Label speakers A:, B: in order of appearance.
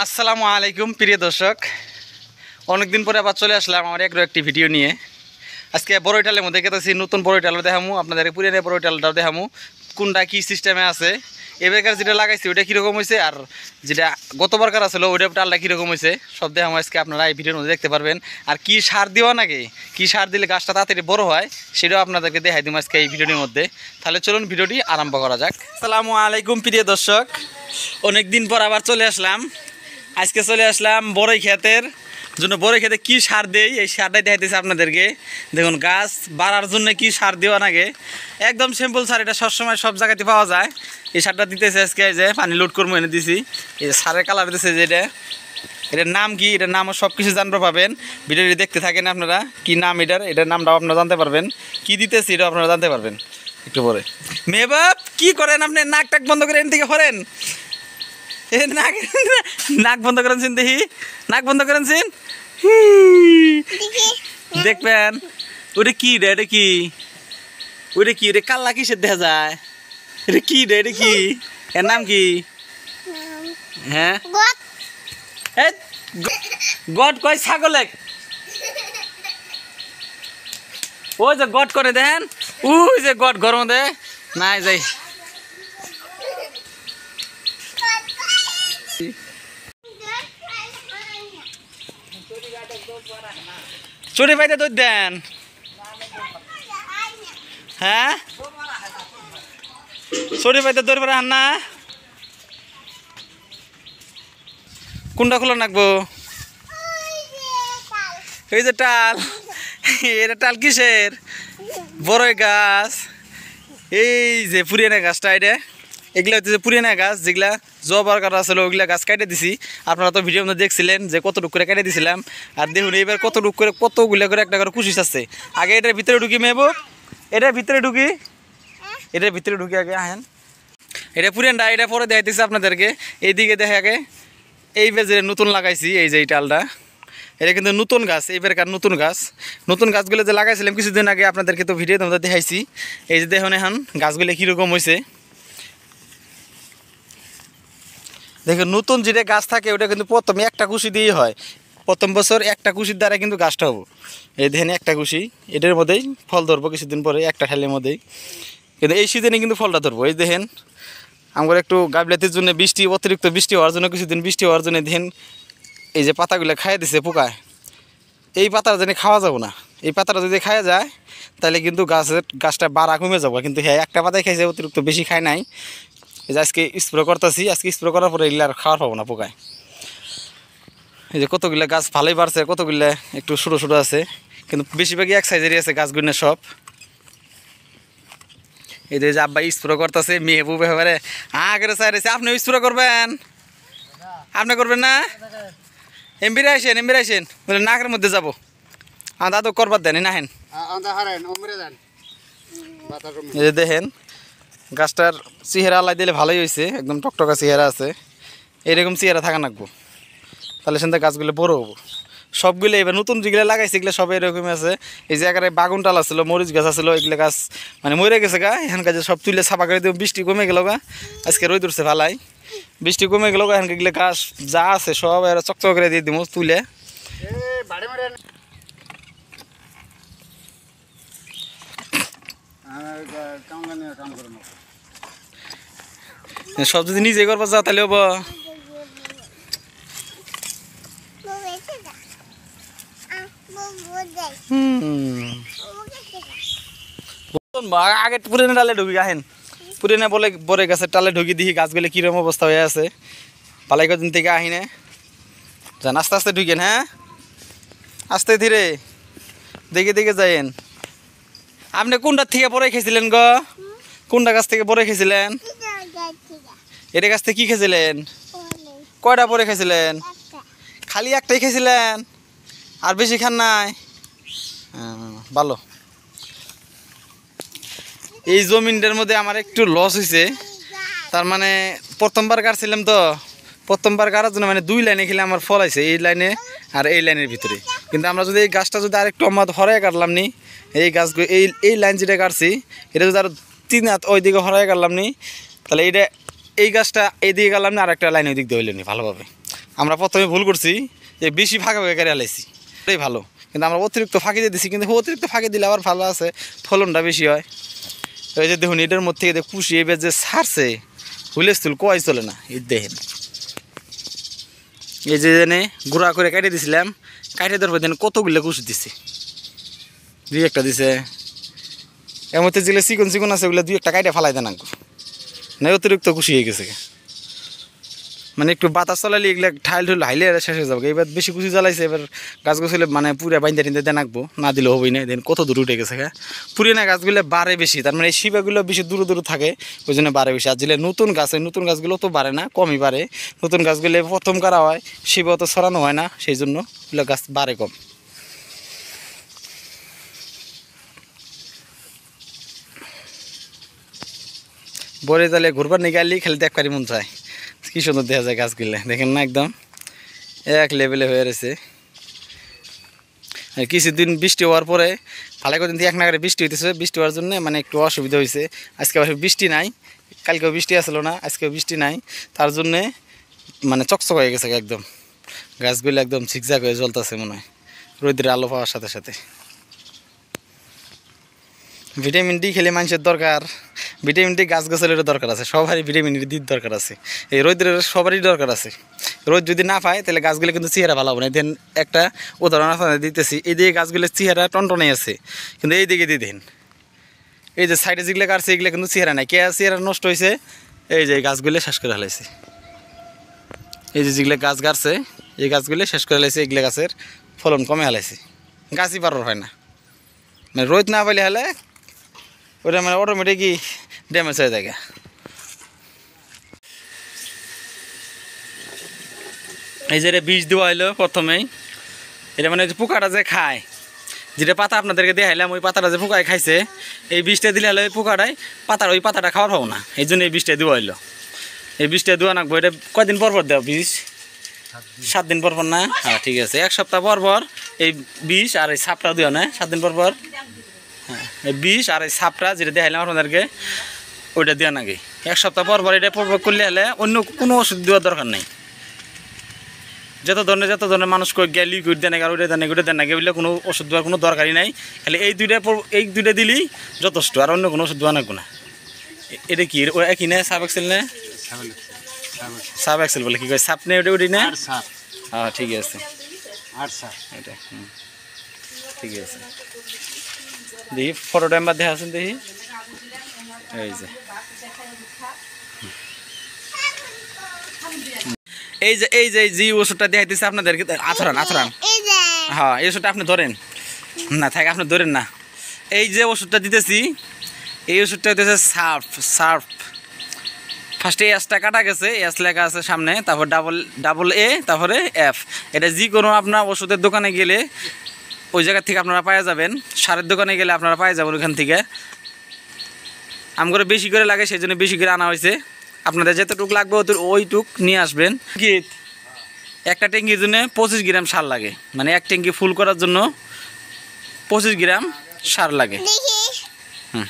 A: আসসালামু আলাইকুম প্রিয় দর্শক, অনেকদিন পরে আবার চলে আসলাম আমার একটি ভিডিও নিয়ে। আজকে বড়ইটালের মধ্যে গেতেছি, নতুন বড়ইটালও দেখামু, আপনাদের পুরানো বড়ইটালটাও দেখামু, কোনটা কী সিস্টেমে আছে, এবারকার যেটা লাগাইছি ওইটা কীরকম হয়েছে, আর যেটা গতবারকার আসলো ওইটা ডালটা কীরকম হয়েছে সব দেখামু আজকে। আপনারা এই ভিডিওর মধ্যে দেখতে পারবেন। আর কী সার দেওয়া নাকি, কী সার দিলে গাছটা তাড়াতাড়ি বড় হয় সেটাও আপনাদেরকে দেখাই দিব আজকে এই ভিডিওর মধ্যে। তাহলে চলুন ভিডিওটি আরম্ভ করা যাক। আসসালামু আলাইকুম প্রিয় দর্শক, অনেকদিন পর আবার চলে আসলাম। আজকে চলে আসলাম বড়ই ক্ষেতের জন্য। বড়ই ক্ষেতে কী সার দেই এই সারটাই দেখাইতেছে আপনাদেরকে। দেখুন গাছ বাড়ার জন্য কি সার দেওয়া লাগে, একদম সিম্পল সার, এটা সবসময় সব জায়গাতে পাওয়া যায়। এই সারটা দিতেছে আজকে, এই যে পানি লোড করবো এনে দিছি। এই যে সারের কালার দিতেছে, যে এটার নাম কি, এটার নামও সব কিছু জানতে পারবেন। ভিডিওটি দেখতে থাকেন আপনারা, কি নাম এটার নামটাও আপনারা জানতে পারবেন, কি দিতেছি এটাও আপনারা জানতে পারবেন একটু পরে। মেয়ে বাপ কী করেন আপনি, নাক টাক বন্ধ করে এন থেকে হরেন, নাক বন্ধ করেছেন, দেখি নাক বন্ধ করেছেন, দেখবেন ওটা কি রে, এটা কি ওটা কি রে, কাল্লা কিসের দেখা যায়, এটা কি রে, এটা কি, এর নাম কি? হ্যাঁ গট কয় ছাগলে, ওই যে গট করে দেখেন, ওই যে গট গরম দে নাই যাই। চুরি পাইতে দৌড় দেন, হ্যাঁ চুরি পাইতে দৌড় পরে হান না, কোনটা খোলা নাকবো? এই যে টাল, এটা টাল কিসের? বড়ই গাছ, এই যে পুরিয়ানা গাছটা, এটা এগুলা হচ্ছে পুরিয়ানা গাছ, যেগুলা জবার কাটা আসলে ওইগুলা গাছ কেটে দিছি। আপনারা তো ভিডিওর মধ্যে দেখছিলেন যে কতটুকু করে কেটে দিছিলাম। আর দেখুন এইবার কতটুকু করে, কতগুলা করে একটা করে কুশিস আছে। আগে এটার ভিতরে ঢুকি মেবো, এটার ভিতরে ঢুকি, এটার ভিতরে ঢুকি আগে আহেন। এটা পুরিয়ানটা, এটা পরে দেখাইতেছি আপনাদেরকে। এইদিকে দেখে আগে এইবার যে নতুন লাগাইছি, এই যে এই টালটা, এটা কিন্তু নতুন গাছ, এইবারকার নতুন গাছ। নতুন গাছগুলো যে লাগাইছিলাম কিছুদিন আগে আপনাদেরকে তো ভিডিও মধ্যে দেখাইছি। এই যে দেখুন এখন গাছগুলো কীরকম হয়েছে। দেখুন নতুন যেটা গাছ থাকে ওটা কিন্তু প্রথমে একটা কুশি দিয়েই হয়, প্রথম বছর একটা কুশির দ্বারা কিন্তু গাছটা হবো। এই দেখেন একটা কুশি, এটার মধ্যেই ফল ধরবো কিছুদিন পরে, একটা ঠালের মধ্যেই। কিন্তু এই সিজনে কিন্তু ফলটা ধরবো। এই দেখেন আমার একটু গাবলাতির জন্য বৃষ্টি, অতিরিক্ত বৃষ্টি হওয়ার জন্য, কিছুদিন বৃষ্টি হওয়ার জন্য দেখেন এই যে পাতাগুলো খাইয়ে দিছে পোকায়। এই পাতাটা যেন খাওয়া যাবো না, এই পাতাটা যদি খাওয়া যায় তাহলে কিন্তু গাছটা বাড়া কমে যাবো। কিন্তু হ্যাঁ একটা পাতাই খাইছে, অতিরিক্ত বেশি খায় নাই। এই যে আজকে স্প্রে করতেছি, আজকে স্প্রে করার পরে এগুলো আর খাওয়ার পাবো না পোকায়। এই যে কতগুলো গাছ ভালোই বাড়ছে, কতগুলো একটু ছোটো ছোটো আছে, কিন্তু বেশিরভাগই এক সাইজেরই আছে গাছগুলো সব। এই যে আব্বা স্প্রে করতেছে, মেহবুব এবারে আগের চাইছে, আপনি স্প্রে করবেন? আপনি করবেন না? এমবিরে আসেন বলে নাকের মধ্যে যাবো, দাদু করবার দেন না হেন। এই যে দেখেন গাছটার চেহারা আলাই দিলে ভালোই হয়েছে, একদম টকটকা চেহারা আছে। এরকম চেহারা থাকা নাকবো, তাহলে সেখানে গাছগুলো বড় হবো সবগুলো। এবার নতুন যেগুলো লাগাইছে এগুলো সব এরকমই আছে। এই জায়গায় বাগুন টাল আসলো, মরিচ গাছ আসলো, এগুলো গাছ মানে মরে গেছে গা। এখানকার সব তুলে ছাপা করে দিব, বৃষ্টি কমে গেল গা, আজকে রোদ উঠছে ভালাই, বৃষ্টি কমে গেল গা। এখানকার এগুলো গাছ যা আছে সব এরা চকচক করে দিয়ে দিব তুলে। সব যদি নিজে করবা যা তাহলে হবো। আগে পুরানো ডালে ঢুকি আহেন, পুরানো বলে বড় গাছের টালে ঢুকি দিই গাছগুলো কিরকম অবস্থা হয়ে আছে। পালাই কদিন থেকে আহিনে যান, আস্তে আস্তে ঢুকেন, হ্যাঁ আস্তে ধীরে দেখে দেখে যাইন। আপনি কোনটার থেকে পরে খেয়েছিলেন গো? কোনটা গাছ থেকে পরে খেয়েছিলেন? এটা গাছ থেকে কি খেয়েছিলেন? কয়টা পরে খেয়েছিলেন? খালি একটাই খেয়েছিলেন, আর বেশি খান নাই? ভালো। এই জমিনটার মধ্যে আমার একটু লস হয়েছে, তার মানে প্রথমবার কাটছিলাম তো, প্রথমবার কাটার জন্য মানে দুই লাইনে খেলে আমার ফল আছে, এই লাইনে আর এই লাইনের ভিতরে। কিন্তু আমরা যদি এই গাছটা যদি আরেকটু আমার হরাই কাটলাম নি, এই গাছগুলো এই লাইন যেটা কাটছি এটা যদি আরো 3 হাত ওই দিকে হরাই কাটলাম নি, তাহলে এইটা এই গাছটা এই দিকে কাটলাম না, আর একটা লাইন ওই দিক দিয়ে হইল নি ভালোভাবে। আমরা প্রথমে ভুল করছি যে বেশি ফাঁকা ফাঁকা করে আলাইছি, এটাই ভালো। কিন্তু আমরা অতিরিক্ত ফাঁকি দিয়ে দিছি, কিন্তু অতিরিক্ত ফাঁকি দিলে আবার ভালো আছে, ফলনটা বেশি হয়। এই যে দেখুন এটার মধ্যে থেকে কুশি এবার যে ছাড়ছে হুইলেস্তুল কয় চলে না, এই দেখেন। এই যে জেনে গুঁড়া করে কাটে দিছিলাম, কাটে দেওয়ার পর দেন কতগুলো কুশি দিছে, দুই একটা দিছে। এর মধ্যে যেগুলো চিকন চিকন আছে ওগুলো দুই একটা কাটে ফালাই দেন না, অতিরিক্ত কুশি হয়ে গেছে। মানে একটু বাতাস চালালে এগুলো ঠাইল ঠুল হাইলে শেষ হয়ে যাবে। এবার বেশি কুচি জ্বালাইছে, এবার গাছ গাছগুলো মানে পুরা বাইন্দা টিন্দা দেন আঁকবো, না দিলে হবেই না। দেন কত দূর উঠে গেছে, হ্যাঁ পুরিনা গাছগুলো বাড়ে বেশি, তার মানে এই শিবাগুলো বেশি দূরে দূরে থাকে, ওই জন্য বাড়ে বেশি। আর যেগুলো নতুন গাছ, নতুন গাছগুলো তো বাড়ে না, কমই বাড়ে। নতুন গাছগুলো প্রথম করা হয়, শিবা তো ছড়ানো হয় না, সেই জন্য ওগুলো গাছ বাড়ে কম। বলে তাহলে ঘুরবার নিয়ে গেলেই খালি দেখবারই মন চায়, কি সুন্দর দেখা যায় গাছগুলো, দেখেন না একদম এক লেভেলে হয়ে রয়েছে। কিছুদিন বৃষ্টি হওয়ার পরে ভালো কদিন থেকে এক নাগারে বৃষ্টি হইতেছে, বৃষ্টি হওয়ার জন্য মানে একটু অসুবিধা হয়েছে। আজকে আবার বৃষ্টি নাই, কালকেও বৃষ্টি আসলো না, আজকেও বৃষ্টি নাই, তার জন্যে মানে চকচক হয়ে গেছে একদম, গাছগুলো একদম ঝিকঝাক হয়ে জ্বলতেছে মনে হয় রোদের আলো পাওয়ার সাথে সাথে। ভিটামিন ডি খেলে মানুষের দরকার, ভিটামিন ডি গাছ গাছালেরও দরকার আছে, সবারই ভিটামিন ডি দরকার আছে, এই রোদের সবারই দরকার আছে। রোদ যদি না পায় তাহলে গাছগুলো কিন্তু চেহারা ভালো হবে না। দেন একটা উদাহরণ আপনাদের দিতেছি, এই দিকে গাছগুলোর চেহারা টনটনে আছে, কিন্তু এই দিকে দিয়ে দেন এই যে সাইডে যেগুলো কাটছে এগুলো কিন্তু চেহারা নাই, কে চেহারা নষ্ট হয়েছে, এই যে গাছগুলো শেষ করে ফেলাইছে। এই যে যেগুলো গাছ গাড়ছে এই গাছগুলো শেষ করে ফেলাইছে, এগুলো গাছের ফলন কমে ফেলাইছে, গাছই পারর হয় না। মানে রোদ না পাইলে হলে ওটা মানে অটোমেটিকই ড্যামেজ হয়ে যায়। এই যে বীজ দেওয়া হইলো প্রথমেই, এটা মানে পোকাটা যে খায়, যেটা পাতা আপনাদেরকে দেখাইলাম, ওই পাতাটা যে পোকায় খাইছে, এই বীজটা দিলে হলে ওই পোকাটাই ওই পাতাটা খাওয়ার পাবো না, এই জন্য এই বীজটা দেওয়া হইলো। এই বীজটা দেওয়া নাকবো, এটা কয়দিন পর পর দেওয়া বীজ? 7 দিন পর পর না? হ্যাঁ ঠিক আছে, 1 সপ্তাহ পর পর এই বীজ আর এই সাপটা দেওয়া না, 7 দিন পর পর। হ্যাঁ এই বীজ আর এই সাপটা যেটা দেখাইলাম আপনাদেরকে ওইটা দেওয়া নাকি 1 সপ্তাহ পর পর, এটা প্রয়োগ করলে হলে অন্য কোনো ওষুধ দেওয়ার দরকার নেই। যত ধরনের মানুষ গিয়ে লিকুইড দেন আর ওইটা দেন ওইটা দেন নাকি, ওইগুলো কোনো ওষুধ দেওয়ার কোনো দরকারই নাই। খালি এই দুইটা দিলেই যথেষ্ট, আর অন্য কোনো ওষুধ দেওয়া লাগবে না। এটা কি একই না? সাব এক্সেল না? সাব এক্সেল বলে কি কয়, সাপ নেই ওটা ওটি না? হ্যাঁ ঠিক আছে, এটা ঠিক আছে। দেখি ফটোটা একবার দেখা আছেন দেখি, এই যে যে ওষুধটা দেখাইতেছে আপনাদেরকে, আথরান হ্যাঁ এই ওষুধটা আপনি ধরেন না, থাকে আপনি ধরেন না। এই যে ওষুধটা দিতেছি এই ওষুধটা হইতেছে সার্ফ। ফার্স্টে এসটা কাটা গেছে, এস লেখা আছে সামনে, তারপর ডাবল এ, তারপরে এফ। এটা যে কোনো আপনার ওষুধের দোকানে গেলে ওই জায়গা থেকে আপনারা পাওয়া যাবেন, সারের দোকানে গেলে আপনারা পাওয়া যাবেন ওইখান থেকে। আমগরে বেশি করে লাগে সেই জন্য বেশি করে আনা হয়েছে, আপনাদের যতটুক লাগবে ওইটুক নিয়ে আসবেন। কি একটা ট্যাঙ্কির জন্য 25 গ্রাম সার লাগে, মানে এক ট্যাঙ্কি ফুল করার জন্য 25 গ্রাম সার লাগে। হুম